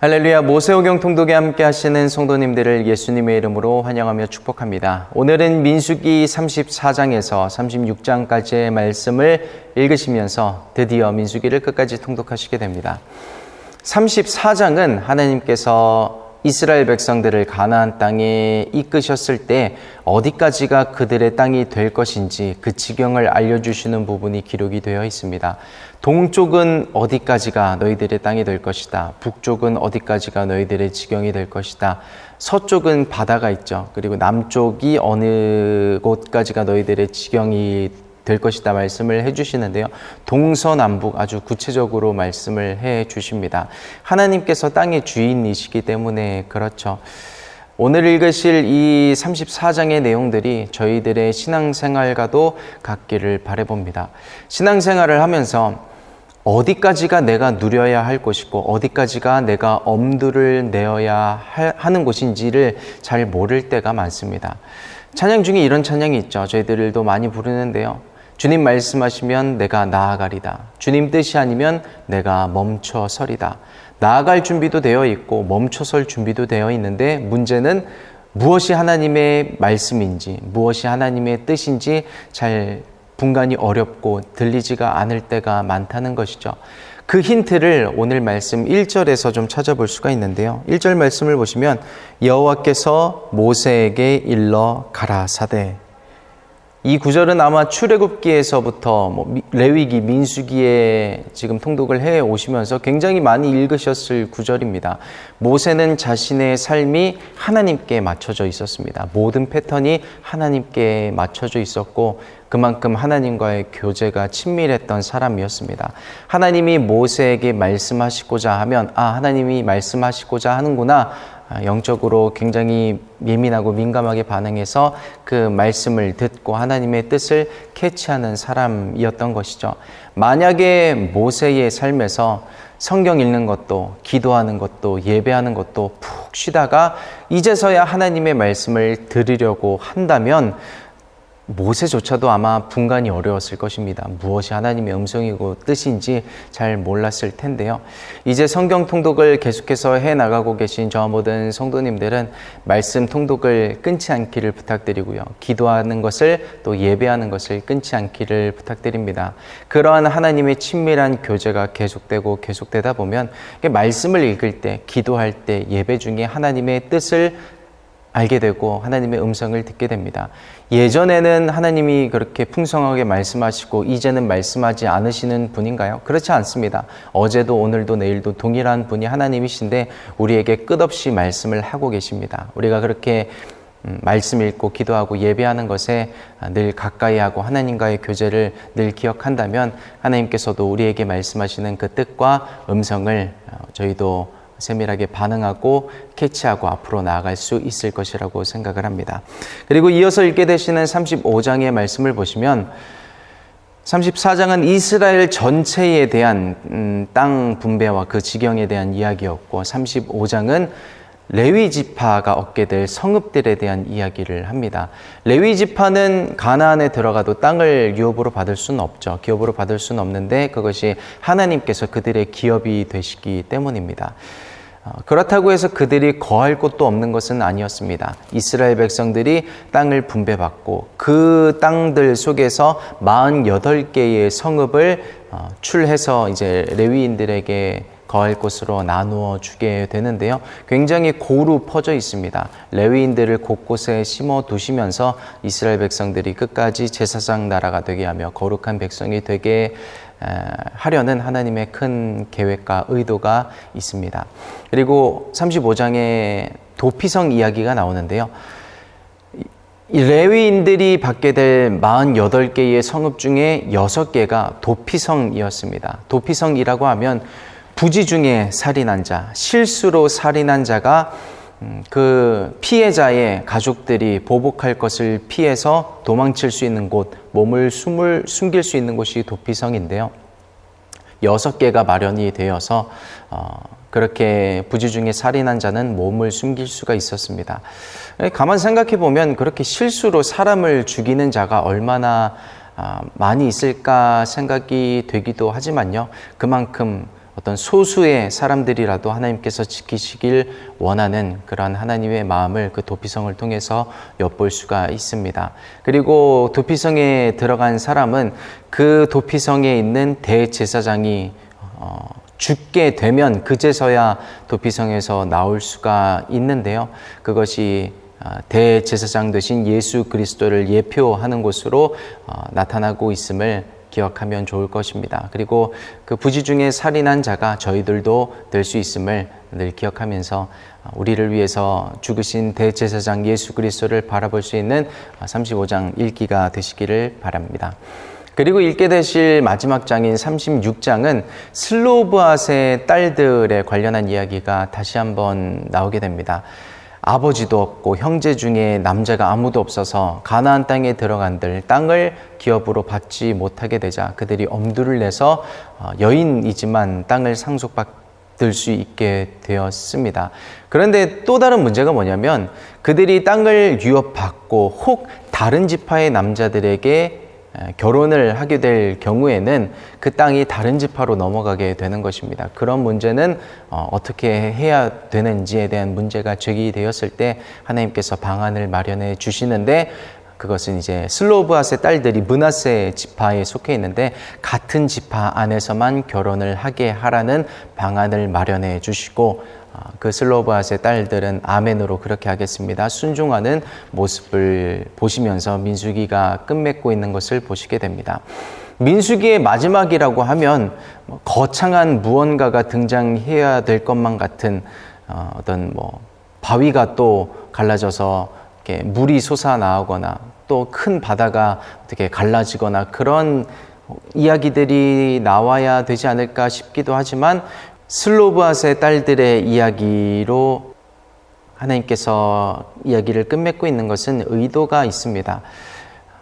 할렐루야. 모세오경 통독에 함께 하시는 성도님들을 예수님의 이름으로 환영하며 축복합니다. 오늘은 민수기 34장에서 36장까지의 말씀을 읽으시면서 드디어 민수기를 끝까지 통독하시게 됩니다. 34장은 하나님께서 이스라엘 백성들을 가나안 땅에 이끄셨을 때 어디까지가 그들의 땅이 될 것인지 그 지경을 알려주시는 부분이 기록이 되어 있습니다. 동쪽은 어디까지가 너희들의 땅이 될 것이다. 북쪽은 어디까지가 너희들의 지경이 될 것이다. 서쪽은 바다가 있죠. 그리고 남쪽이 어느 곳까지가 너희들의 지경이 될 것이다 말씀을 해주시는데요. 동서남북 아주 구체적으로 말씀을 해주십니다. 하나님께서 땅의 주인이시기 때문에 그렇죠. 오늘 읽으실 이 34장의 내용들이 저희들의 신앙생활과도 같기를 바라봅니다. 신앙생활을 하면서 어디까지가 내가 누려야 할 곳이고 어디까지가 내가 엄두를 내어야 하는 곳인지를 잘 모를 때가 많습니다. 찬양 중에 이런 찬양이 있죠. 저희들도 많이 부르는데요. 주님 말씀하시면 내가 나아가리다. 주님 뜻이 아니면 내가 멈춰서리다. 나아갈 준비도 되어 있고 멈춰설 준비도 되어 있는데 문제는 무엇이 하나님의 말씀인지 무엇이 하나님의 뜻인지 잘 분간이 어렵고 들리지가 않을 때가 많다는 것이죠. 그 힌트를 오늘 말씀 1절에서 좀 찾아볼 수가 있는데요. 1절 말씀을 보시면 여호와께서 모세에게 일러 가라사대. 이 구절은 아마 출애굽기에서부터 레위기, 민수기에 지금 통독을 해 오시면서 굉장히 많이 읽으셨을 구절입니다. 모세는 자신의 삶이 하나님께 맞춰져 있었습니다. 모든 패턴이 하나님께 맞춰져 있었고 그만큼 하나님과의 교제가 친밀했던 사람이었습니다. 하나님이 모세에게 말씀하시고자 하면 하나님이 말씀하시고자 하는구나. 영적으로 굉장히 예민하고 민감하게 반응해서 그 말씀을 듣고 하나님의 뜻을 캐치하는 사람이었던 것이죠. 만약에 모세의 삶에서 성경 읽는 것도 기도하는 것도 예배하는 것도 푹 쉬다가 이제서야 하나님의 말씀을 들으려고 한다면 모세조차도 아마 분간이 어려웠을 것입니다. 무엇이 하나님의 음성이고 뜻인지 잘 몰랐을 텐데요. 이제 성경 통독을 계속해서 해나가고 계신 저와 모든 성도님들은 말씀 통독을 끊지 않기를 부탁드리고요. 기도하는 것을 또 예배하는 것을 끊지 않기를 부탁드립니다. 그러한 하나님의 친밀한 교제가 계속되다 보면 말씀을 읽을 때, 기도할 때, 예배 중에 하나님의 뜻을 알게 되고 하나님의 음성을 듣게 됩니다. 예전에는 하나님이 그렇게 풍성하게 말씀하시고 이제는 말씀하지 않으시는 분인가요? 그렇지 않습니다. 어제도 오늘도 내일도 동일한 분이 하나님이신데 우리에게 끝없이 말씀을 하고 계십니다. 우리가 그렇게 말씀 읽고 기도하고 예배하는 것에 늘 가까이 하고 하나님과의 교제를 늘 기억한다면 하나님께서도 우리에게 말씀하시는 그 뜻과 음성을 저희도 세밀하게 반응하고 캐치하고 앞으로 나아갈 수 있을 것이라고 생각을 합니다. 그리고 이어서 읽게 되시는 35장의 말씀을 보시면 34장은 이스라엘 전체에 대한 땅 분배와 그 지경에 대한 이야기였고 35장은 레위 지파가 얻게 될 성읍들에 대한 이야기를 합니다. 레위 지파는 가나안에 들어가도 땅을 유업으로 받을 수는 없죠. 기업으로 받을 수는 없는데 그것이 하나님께서 그들의 기업이 되시기 때문입니다. 그렇다고 해서 그들이 거할 곳도 없는 것은 아니었습니다. 이스라엘 백성들이 땅을 분배받고 그 땅들 속에서 48개의 성읍을 출해서 이제 레위인들에게 거할 곳으로 나누어 주게 되는데요. 굉장히 고루 퍼져 있습니다. 레위인들을 곳곳에 심어 두시면서 이스라엘 백성들이 끝까지 제사장 나라가 되게 하며 거룩한 백성이 되게 하려는 하나님의 큰 계획과 의도가 있습니다. 그리고 35장에 도피성 이야기가 나오는데요. 이 레위인들이 받게 될 48개의 성읍 중에 6개가 도피성이었습니다. 도피성이라고 하면 부지 중에 살인한 자, 실수로 살인한 자가 그 피해자의 가족들이 보복할 것을 피해서 도망칠 수 있는 곳, 몸을 숨길 수 있는 곳이 도피성인데요. 6개가 마련이 되어서 그렇게 부지 중에 살인한 자는 몸을 숨길 수가 있었습니다. 가만 생각해 보면 그렇게 실수로 사람을 죽이는 자가 얼마나 많이 있을까 생각이 되기도 하지만요. 그만큼 어떤 소수의 사람들이라도 하나님께서 지키시길 원하는 그런 하나님의 마음을 그 도피성을 통해서 엿볼 수가 있습니다. 그리고 도피성에 들어간 사람은 그 도피성에 있는 대제사장이 죽게 되면 그제서야 도피성에서 나올 수가 있는데요. 그것이 대제사장 되신 예수 그리스도를 예표하는 곳으로 나타나고 있음을 기억하면 좋을 것입니다. 그리고 그 부지 중에 살인한 자가 저희들도 될 수 있음을 늘 기억하면서 우리를 위해서 죽으신 대제사장 예수 그리스도를 바라볼 수 있는 35장 읽기가 되시기를 바랍니다. 그리고 읽게 되실 마지막 장인 36장은 슬로브앗의 딸들에 관련한 이야기가 다시 한번 나오게 됩니다. 아버지도 없고 형제 중에 남자가 아무도 없어서 가나안 땅에 들어간들 땅을 기업으로 받지 못하게 되자 그들이 엄두를 내서 여인이지만 땅을 상속받을 수 있게 되었습니다. 그런데 또 다른 문제가 뭐냐면 그들이 땅을 유업받고 혹 다른 지파의 남자들에게 결혼을 하게 될 경우에는 그 땅이 다른 지파로 넘어가게 되는 것입니다. 그런 문제는 어떻게 해야 되는지에 대한 문제가 제기되었을 때 하나님께서 방안을 마련해 주시는데 그것은 이제 슬로브앗의 딸들이 므낫세 지파에 속해 있는데 같은 지파 안에서만 결혼을 하게 하라는 방안을 마련해 주시고 그 슬로브앗의 딸들은 아멘으로 그렇게 하겠습니다. 순종하는 모습을 보시면서 민수기가 끝맺고 있는 것을 보시게 됩니다. 민수기의 마지막이라고 하면 거창한 무언가가 등장해야 될 것만 같은 어떤 바위가 또 갈라져서 이렇게 물이 솟아나오거나 또 큰 바다가 어떻게 갈라지거나 그런 이야기들이 나와야 되지 않을까 싶기도 하지만 슬로브앗의 딸들의 이야기로 하나님께서 이야기를 끝맺고 있는 것은 의도가 있습니다.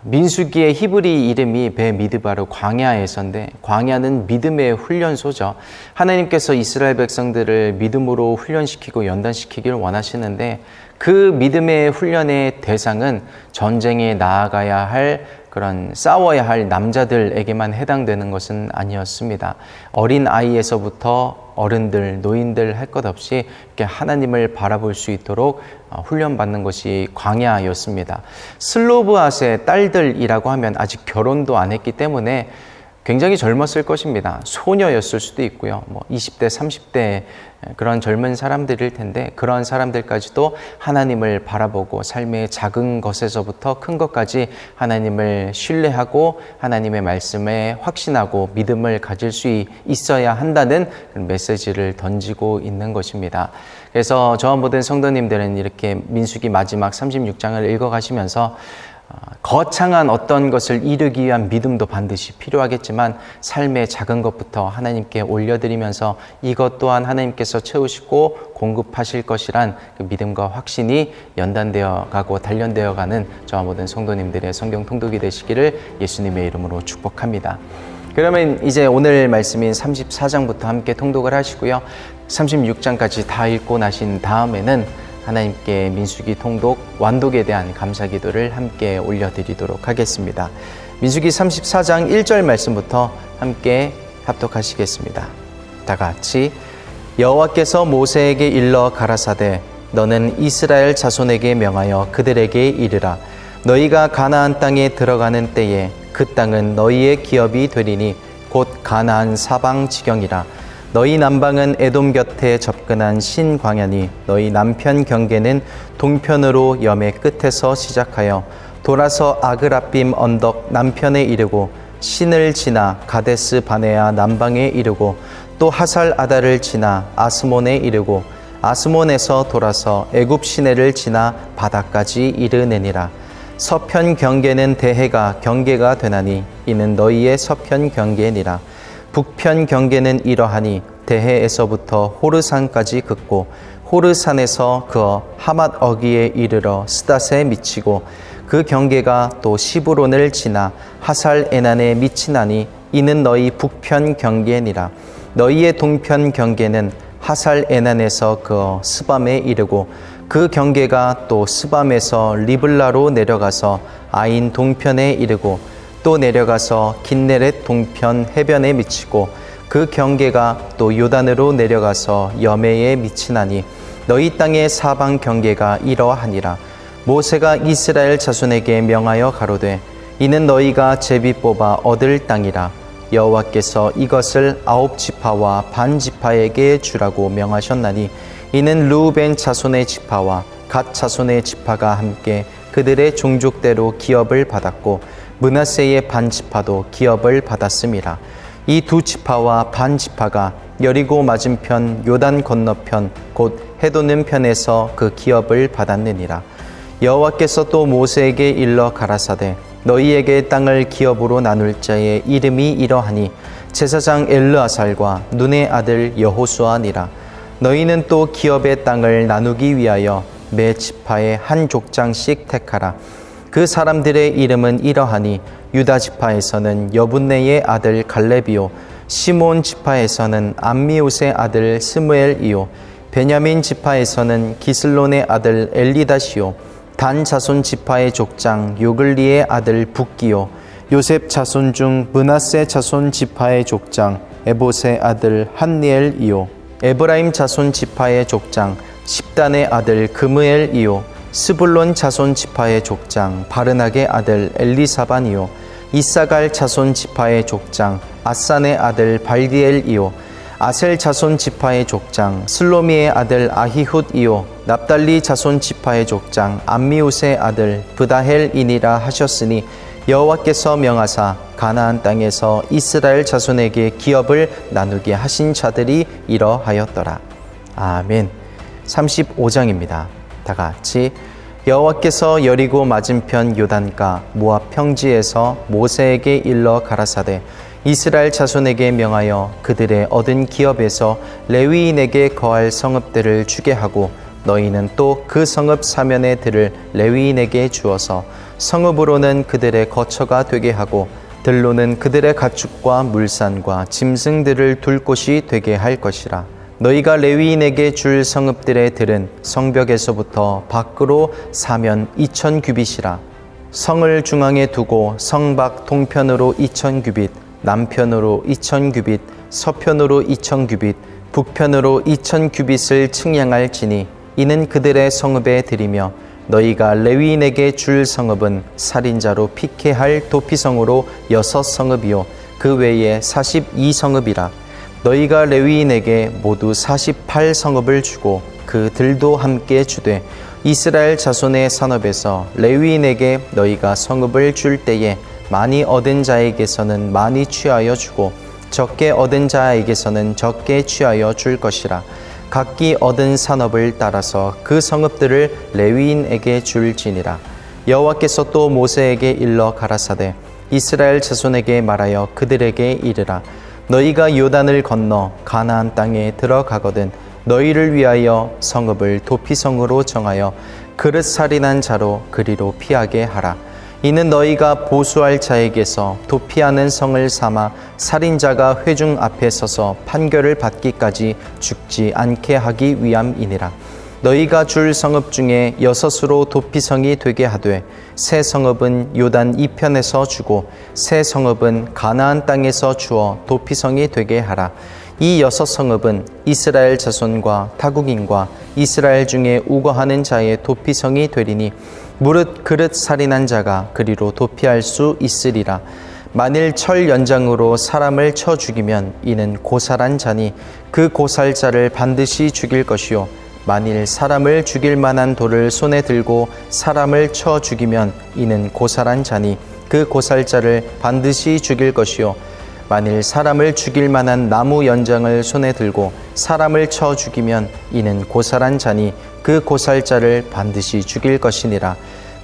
민수기의 히브리 이름이 베미드바로 광야에서인데 광야는 믿음의 훈련소죠. 하나님께서 이스라엘 백성들을 믿음으로 훈련시키고 연단시키기를 원하시는데 그 믿음의 훈련의 대상은 전쟁에 나아가야 할 그런 싸워야 할 남자들에게만 해당되는 것은 아니었습니다. 어린 아이에서부터 어른들, 노인들 할 것 없이 이렇게 하나님을 바라볼 수 있도록 훈련받는 것이 광야였습니다. 슬로브앗의 딸들이라고 하면 아직 결혼도 안 했기 때문에 굉장히 젊었을 것입니다. 소녀였을 수도 있고요. 20대, 30대 그런 젊은 사람들일 텐데 그런 사람들까지도 하나님을 바라보고 삶의 작은 것에서부터 큰 것까지 하나님을 신뢰하고 하나님의 말씀에 확신하고 믿음을 가질 수 있어야 한다는 그런 메시지를 던지고 있는 것입니다. 그래서 저와 모든 성도님들은 이렇게 민수기 마지막 36장을 읽어가시면서 거창한 어떤 것을 이루기 위한 믿음도 반드시 필요하겠지만 삶의 작은 것부터 하나님께 올려드리면서 이것 또한 하나님께서 채우시고 공급하실 것이란 그 믿음과 확신이 연단되어 가고 단련되어 가는 저와 모든 성도님들의 성경 통독이 되시기를 예수님의 이름으로 축복합니다. 그러면 이제 오늘 말씀인 34장부터 함께 통독을 하시고요. 36장까지 다 읽고 나신 다음에는 하나님께 민수기 통독 완독에 대한 감사 기도를 함께 올려드리도록 하겠습니다. 민수기 34장 1절 말씀부터 함께 합독하시겠습니다. 다 같이 여호와께서 모세에게 일러 가라사대 너는 이스라엘 자손에게 명하여 그들에게 이르라 너희가 가나안 땅에 들어가는 때에 그 땅은 너희의 기업이 되리니 곧 가나안 사방 지경이라 너희 남방은 에돔 곁에 접근한 신광야니 너희 남편 경계는 동편으로 염의 끝에서 시작하여 돌아서 아그라빔 언덕 남편에 이르고 신을 지나 가데스 바네아 남방에 이르고 또 하살 아다를 지나 아스몬에 이르고 아스몬에서 돌아서 애굽 시내를 지나 바다까지 이르내니라. 서편 경계는 대해가 경계가 되나니 이는 너희의 서편 경계니라. 북편 경계는 이러하니 대해에서부터 호르산까지 긋고 호르산에서 그어 하맛 어기에 이르러 스닷에 미치고 그 경계가 또 시브론을 지나 하살 에난에 미치나니 이는 너희 북편 경계니라. 너희의 동편 경계는 하살 에난에서 그어 스밤에 이르고 그 경계가 또 스밤에서 리블라로 내려가서 아인 동편에 이르고 또 내려가서 긴네렛 동편 해변에 미치고 그 경계가 또 요단으로 내려가서 여매에 미치나니 너희 땅의 사방 경계가 이러하니라. 모세가 이스라엘 자손에게 명하여 가로되 이는 너희가 제비 뽑아 얻을 땅이라. 여호와께서 이것을 9지파와 반 지파에게 주라고 명하셨나니 이는 르우벤 자손의 지파와 갓 자손의 지파가 함께 그들의 종족대로 기업을 받았고 므낫세의 반 지파도 기업을 받았음이라. 이 두 지파와 반 지파가 여리고 맞은편 요단 건너편 곧 해도는 편에서 그 기업을 받았느니라. 여호와께서 또 모세에게 일러 가라사대 너희에게 땅을 기업으로 나눌 자의 이름이 이러하니 제사장 엘르아살과 눈의 아들 여호수아니라. 너희는 또 기업의 땅을 나누기 위하여 매 지파의 한 족장씩 택하라. 그 사람들의 이름은 이러하니 유다 지파에서는 여분네의 아들 갈렙이요 시몬 지파에서는 암미옷의 아들 스무엘이요 베냐민 지파에서는 기슬론의 아들 엘리다시요 단 자손 지파의 족장 요글리의 아들 붓기요 요셉 자손 중 므낫세 자손 지파의 족장 에봇의 아들 한니엘이요 에브라임 자손 지파의 족장 십단의 아들 그므엘이요 스불론 자손 지파의 족장 바르낙의 아들 엘리사반이요 이사갈 자손 지파의 족장 아산의 아들 발디엘이요 아셀 자손 지파의 족장 슬로미의 아들 아히훗이요 납달리 자손 지파의 족장 암미웃의 아들 브다헬이니라 하셨으니 여호와께서 명하사 가나안 땅에서 이스라엘 자손에게 기업을 나누게 하신 자들이 이러하였더라. 아멘. 35장입니다. 다 같이 여호와께서 여리고 맞은편 요단가 모압 평지에서 모세에게 일러 가라사대 이스라엘 자손에게 명하여 그들의 얻은 기업에서 레위인에게 거할 성읍들을 주게 하고 너희는 또 그 성읍 사면의 들을 레위인에게 주어서 성읍으로는 그들의 거처가 되게 하고 들로는 그들의 가축과 물산과 짐승들을 둘 곳이 되게 할 것이라. 너희가 레위인에게 줄 성읍들의 들은 성벽에서부터 밖으로 사면 2000규빗이라. 성을 중앙에 두고 성밖 동편으로 2000규빗, 남편으로 2000규빗, 서편으로 2000규빗, 북편으로 2000규빗을 측량할지니 이는 그들의 성읍에 들이며 너희가 레위인에게 줄 성읍은 살인자로 피케할 도피성으로 6성읍이요 그 외에 42성읍이라. 너희가 레위인에게 모두 48성읍을 주고 그 들도 함께 주되 이스라엘 자손의 산업에서 레위인에게 너희가 성읍을 줄 때에 많이 얻은 자에게서는 많이 취하여 주고 적게 얻은 자에게서는 적게 취하여 줄 것이라. 각기 얻은 산업을 따라서 그 성읍들을 레위인에게 줄지니라. 여호와께서 또 모세에게 일러 가라사대 이스라엘 자손에게 말하여 그들에게 이르라. 너희가 요단을 건너 가나안 땅에 들어가거든 너희를 위하여 성읍을 도피성으로 정하여 그릇 살인한 자로 그리로 피하게 하라. 이는 너희가 보수할 자에게서 도피하는 성을 삼아 살인자가 회중 앞에 서서 판결을 받기까지 죽지 않게 하기 위함이니라. 너희가 줄 성읍 중에 6으로 도피성이 되게 하되 새 성읍은 요단 이편에서 주고 새 성읍은 가나안 땅에서 주어 도피성이 되게 하라. 이 6성읍은 이스라엘 자손과 타국인과 이스라엘 중에 우거하는 자의 도피성이 되리니 무릇 그릇 살인한 자가 그리로 도피할 수 있으리라. 만일 철 연장으로 사람을 쳐 죽이면 이는 고살한 자니 그 고살자를 반드시 죽일 것이요 만일 사람을 죽일 만한 돌을 손에 들고 사람을 쳐 죽이면 이는 고살한 자니 그 고살자를 반드시 죽일 것이요 만일 사람을 죽일 만한 나무 연장을 손에 들고 사람을 쳐 죽이면 이는 고살한 자니 그 고살자를 반드시 죽일 것이니라.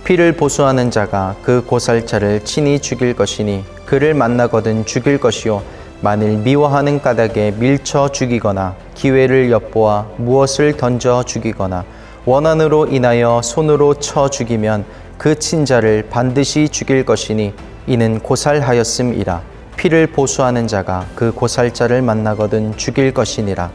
피를 보수하는 자가 그 고살자를 친히 죽일 것이니 그를 만나거든 죽일 것이요 만일 미워하는 까닭에 밀쳐 죽이거나 기회를 엿보아 무엇을 던져 죽이거나 원한으로 인하여 손으로 쳐 죽이면 그 친자를 반드시 죽일 것이니 이는 고살하였음이라. 피를 보수하는 자가 그 고살자를 만나거든 죽일 것이니라.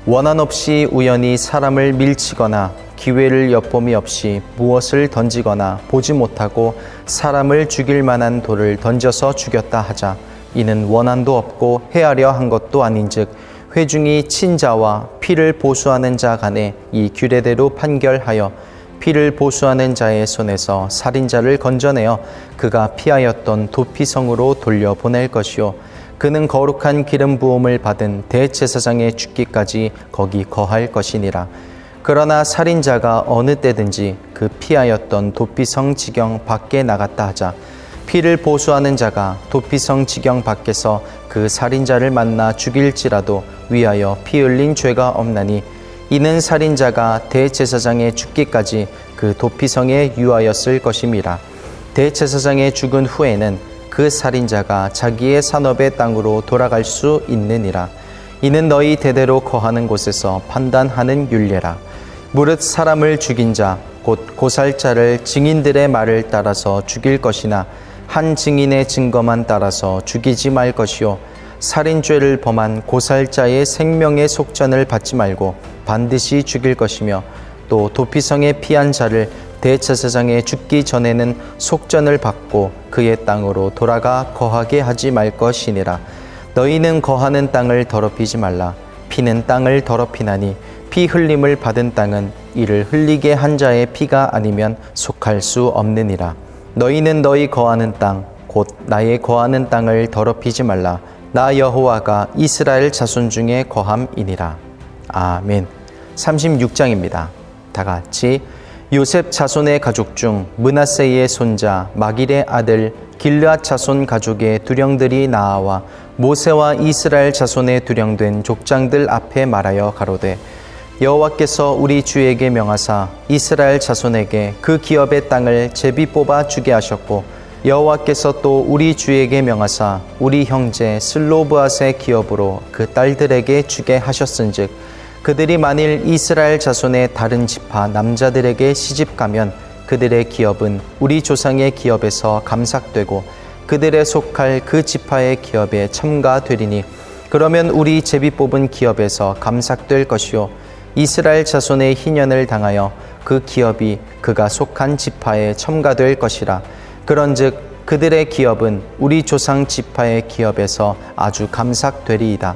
원한 없이 우연히 사람을 밀치거나 기회를 엿봄이 없이 무엇을 던지거나 보지 못하고 사람을 죽일 만한 돌을 던져서 죽였다 하자 이는 원한도 없고 헤아려 한 것도 아닌즉 회중이 친자와 피를 보수하는 자 간에 이 규례대로 판결하여 피를 보수하는 자의 손에서 살인자를 건져내어 그가 피하였던 도피성으로 돌려보낼 것이요 그는 거룩한 기름 부음을 받은 대제사장의 죽기까지 거기 거할 것이니라. 그러나 살인자가 어느 때든지 그 피하였던 도피성 지경 밖에 나갔다 하자 피를 보수하는 자가 도피성 지경 밖에서 그 살인자를 만나 죽일지라도 위하여 피 흘린 죄가 없나니 이는 살인자가 대제사장의 죽기까지 그 도피성에 유하였을 것임이라. 대제사장의 죽은 후에는 그 살인자가 자기의 산업의 땅으로 돌아갈 수 있느니라. 이는 너희 대대로 거하는 곳에서 판단하는 율례라. 무릇 사람을 죽인 자 곧 고살자를 증인들의 말을 따라서 죽일 것이나 한 증인의 증거만 따라서 죽이지 말 것이요 살인죄를 범한 고살자의 생명의 속전을 받지 말고 반드시 죽일 것이며 또 도피성에 피한 자를 대제사장에 죽기 전에는 속전을 받고 그의 땅으로 돌아가 거하게 하지 말 것이니라. 너희는 거하는 땅을 더럽히지 말라. 피는 땅을 더럽히나니 피 흘림을 받은 땅은 이를 흘리게 한 자의 피가 아니면 속할 수 없느니라. 너희는 너희 거하는 땅 곧 나의 거하는 땅을 더럽히지 말라. 나 여호와가 이스라엘 자손 중에 거함이니라. 아멘. 36장입니다. 다 같이 요셉 자손의 가족 중 므낫세의 손자 마길의 아들 길르앗 자손 가족의 두령들이 나아와 모세와 이스라엘 자손의 두령된 족장들 앞에 말하여 가로되 여호와께서 우리 주에게 명하사 이스라엘 자손에게 그 기업의 땅을 제비 뽑아 주게 하셨고 여호와께서 또 우리 주에게 명하사 우리 형제 슬로브앗의 기업으로 그 딸들에게 주게 하셨은즉 그들이 만일 이스라엘 자손의 다른 지파 남자들에게 시집가면 그들의 기업은 우리 조상의 기업에서 감삭되고 그들의 속할 그 지파의 기업에 첨가되리니 그러면 우리 제비 뽑은 기업에서 감삭될 것이요 이스라엘 자손의 희년을 당하여 그 기업이 그가 속한 지파에 첨가될 것이라. 그런즉 그들의 기업은 우리 조상 지파의 기업에서 아주 감삭되리이다.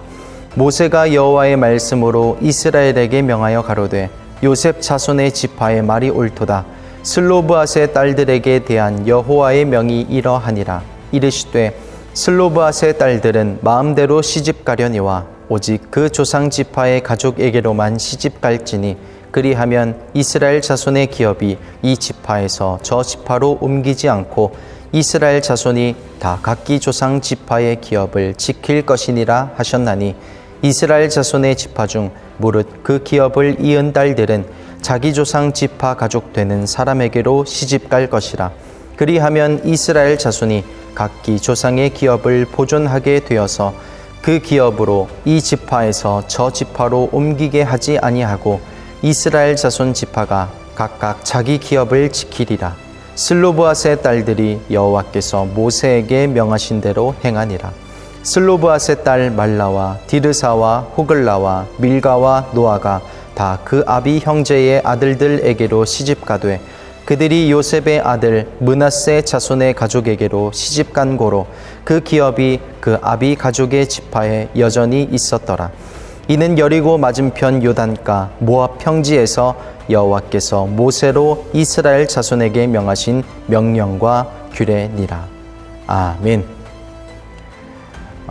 모세가 여호와의 말씀으로 이스라엘에게 명하여 가로되 요셉 자손의 지파의 말이 옳도다. 슬로브앗의 딸들에게 대한 여호와의 명이 이러하니라. 이르시되 슬로브앗의 딸들은 마음대로 시집가려니와 오직 그 조상 지파의 가족에게로만 시집갈지니 그리하면 이스라엘 자손의 기업이 이 지파에서 저 지파로 옮기지 않고 이스라엘 자손이 다 각기 조상 지파의 기업을 지킬 것이니라 하셨나니 이스라엘 자손의 지파 중 무릇 그 기업을 이은 딸들은 자기 조상 지파 가족 되는 사람에게로 시집갈 것이라. 그리하면 이스라엘 자손이 각기 조상의 기업을 보존하게 되어서 그 기업으로 이 지파에서 저 지파로 옮기게 하지 아니하고 이스라엘 자손 지파가 각각 자기 기업을 지키리라. 슬로브앗의 딸들이 여호와께서 모세에게 명하신 대로 행하니라. 슬로브앗의 딸 말라와 디르사와 호글라와 밀가와 노아가 다 그 아비 형제의 아들들에게로 시집가되 그들이 요셉의 아들 므낫세 자손의 가족에게로 시집간 고로 그 기업이 그 아비 가족의 지파에 여전히 있었더라. 이는 여리고 맞은편 요단가 모압 평지에서 여호와께서 모세로 이스라엘 자손에게 명하신 명령과 규례니라. 아멘.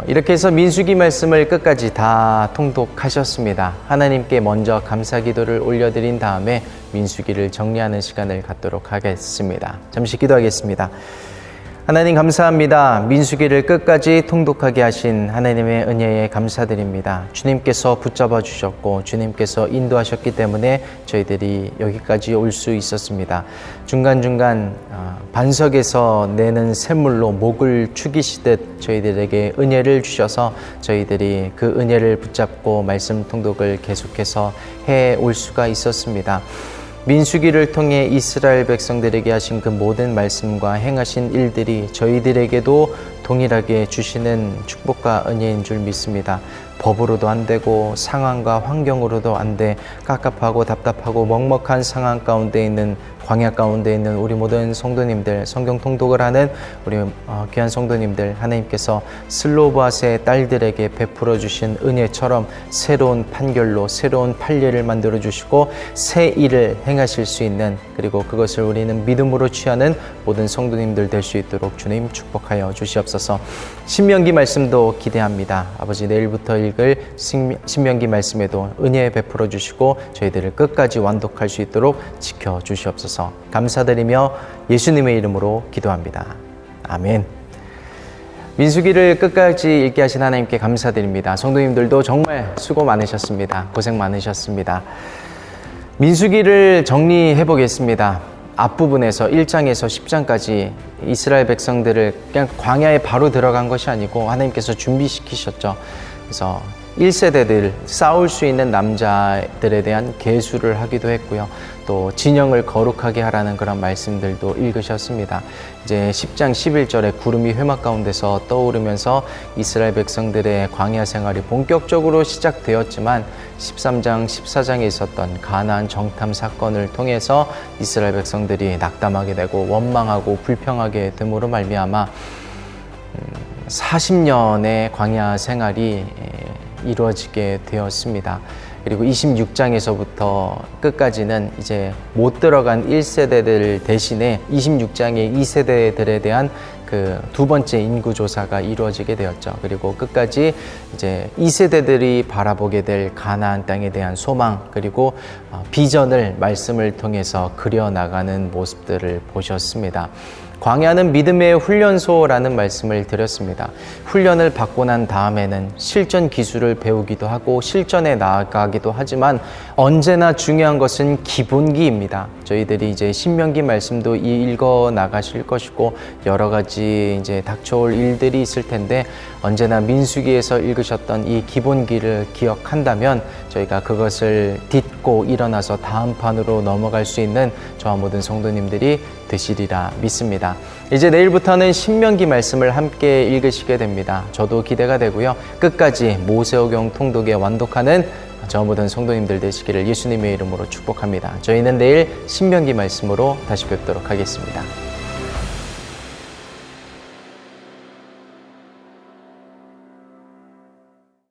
이렇게 해서 민수기 말씀을 끝까지 다 통독하셨습니다. 하나님께 먼저 감사 기도를 올려드린 다음에 민수기를 정리하는 시간을 갖도록 하겠습니다. 잠시 기도하겠습니다. 하나님 감사합니다. 민수기를 끝까지 통독하게 하신 하나님의 은혜에 감사드립니다. 주님께서 붙잡아 주셨고 주님께서 인도하셨기 때문에 저희들이 여기까지 올 수 있었습니다. 중간중간 반석에서 내는 샘물로 목을 축이시듯 저희들에게 은혜를 주셔서 저희들이 그 은혜를 붙잡고 말씀 통독을 계속해서 해올 수가 있었습니다. 민수기를 통해 이스라엘 백성들에게 하신 그 모든 말씀과 행하신 일들이 저희들에게도 동일하게 주시는 축복과 은혜인 줄 믿습니다. 법으로도 안 되고 상황과 환경으로도 안 돼 깝깝하고 답답하고 먹먹한 상황 가운데 있는 광야 가운데 있는 우리 모든 성도님들, 성경 통독을 하는 우리 귀한 성도님들, 하나님께서 슬로바스의 딸들에게 베풀어 주신 은혜처럼 새로운 판결로 새로운 판례를 만들어 주시고 새 일을 행하실 수 있는, 그리고 그것을 우리는 믿음으로 취하는 모든 성도님들 될 수 있도록 주님 축복하여 주시옵소서. 신명기 말씀도 기대합니다. 아버지, 내일부터 읽을 신명기 말씀에도 은혜 베풀어 주시고 저희들을 끝까지 완독할 수 있도록 지켜 주시옵소서. 감사드리며 예수님의 이름으로 기도합니다. 아멘. 민수기를 끝까지 읽게 하신 하나님께 감사드립니다. 성도님들도 정말 수고 많으셨습니다. 고생 많으셨습니다. 민수기를 정리해 보겠습니다. 앞부분에서 1장에서 10장까지 이스라엘 백성들을 그냥 광야에 바로 들어간 것이 아니고 하나님께서 준비시키셨죠. 그래서 1세대들, 싸울 수 있는 남자들에 대한 계수를 하기도 했고요. 또 진영을 거룩하게 하라는 그런 말씀들도 읽으셨습니다. 이제 10장 11절에 구름이 회막 가운데서 떠오르면서 이스라엘 백성들의 광야 생활이 본격적으로 시작되었지만 13장 14장에 있었던 가나안 정탐 사건을 통해서 이스라엘 백성들이 낙담하게 되고 원망하고 불평하게 됨으로 말미암아 40년의 광야 생활이 이루어지게 되었습니다. 그리고 26장에서부터 끝까지는 이제 못 들어간 1세대들 대신에 26장의 2세대들에 대한 그 두 번째 인구조사가 이루어지게 되었죠. 그리고 끝까지 이제 2세대들이 바라보게 될 가나안 땅에 대한 소망, 그리고 비전을 말씀을 통해서 그려나가는 모습들을 보셨습니다. 광야는 믿음의 훈련소라는 말씀을 드렸습니다. 훈련을 받고 난 다음에는 실전 기술을 배우기도 하고 실전에 나아가기도 하지만 언제나 중요한 것은 기본기입니다. 저희들이 이제 신명기 말씀도 읽어 나가실 것이고 여러 가지 이제 닥쳐올 일들이 있을 텐데 언제나 민수기에서 읽으셨던 이 기본기를 기억한다면 저희가 그것을 딛고 일어나서 다음 판으로 넘어갈 수 있는 저와 모든 성도님들이 되시리라 믿습니다. 이제 내일부터는 신명기 말씀을 함께 읽으시게 됩니다. 저도 기대가 되고요. 끝까지 모세오경 통독에 완독하는 저와 모든 성도님들 되시기를 예수님의 이름으로 축복합니다. 저희는 내일 신명기 말씀으로 다시 뵙도록 하겠습니다.